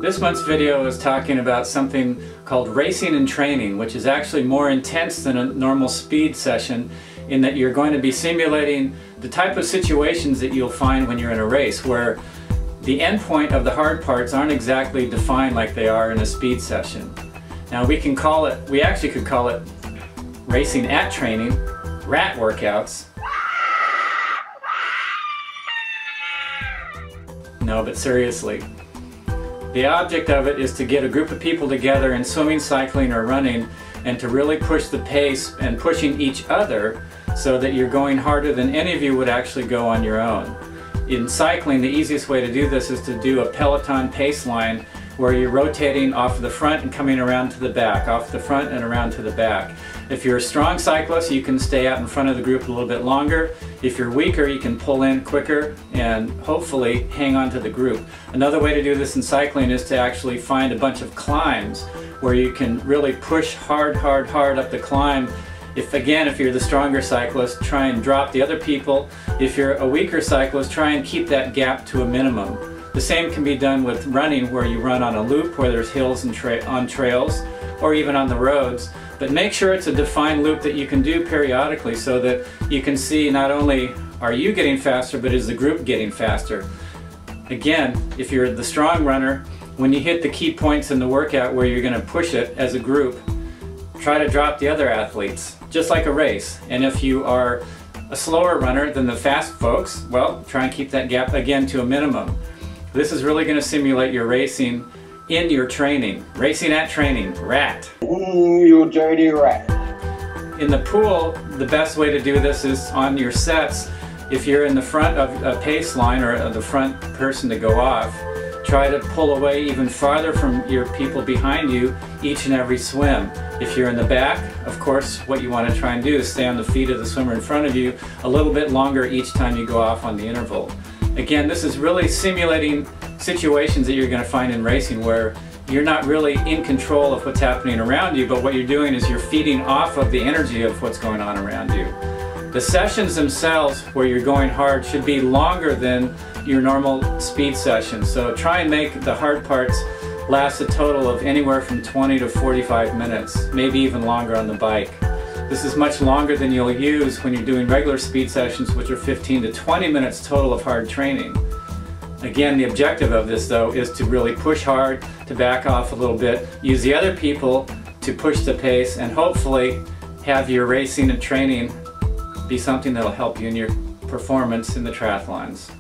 This month's video is talking about something called racing and training, which is actually more intense than a normal speed session in that you're going to be simulating the type of situations that you'll find when you're in a race where the end point of the hard parts aren't exactly defined like they are in a speed session. Now we actually could call it racing at training, RAT workouts. No, but seriously. The object of it is to get a group of people together in swimming, cycling, or running and to really push the pace and pushing each other so that you're going harder than any of you would actually go on your own. In cycling, the easiest way to do this is to do a peloton pace line where you're rotating off the front and coming around to the back, off the front and around to the back. If you're a strong cyclist, you can stay out in front of the group a little bit longer. If you're weaker, you can pull in quicker and hopefully hang on to the group. Another way to do this in cycling is to actually find a bunch of climbs where you can really push hard up the climb. If you're the stronger cyclist, try and drop the other people. If you're a weaker cyclist, try and keep that gap to a minimum. The same can be done with running, where you run on a loop where there's hills and on trails, or even on the roads. But make sure it's a defined loop that you can do periodically so that you can see not only are you getting faster, but is the group getting faster. Again, if you're the strong runner, when you hit the key points in the workout where you're going to push it as a group, try to drop the other athletes, just like a race. And if you are a slower runner than the fast folks, well, try and keep that gap again to a minimum. This is really going to simulate your racing in your training. Racing at training, RAT. You dirty rat. In the pool, the best way to do this is on your sets. If you're in the front of a pace line or the front person to go off, try to pull away even farther from your people behind you each and every swim. If you're in the back, of course, what you want to try and do is stay on the feet of the swimmer in front of you a little bit longer each time you go off on the interval. Again, this is really simulating situations that you're going to find in racing where you're not really in control of what's happening around you, but what you're doing is you're feeding off of the energy of what's going on around you. The sessions themselves where you're going hard should be longer than your normal speed session. So try and make the hard parts last a total of anywhere from 20 to 45 minutes, maybe even longer on the bike. This is much longer than you'll use when you're doing regular speed sessions, which are 15 to 20 minutes total of hard training. Again, the objective of this, though, is to really push hard, to back off a little bit, use the other people to push the pace, and hopefully have your racing and training be something that'll help you in your performance in the triathlons.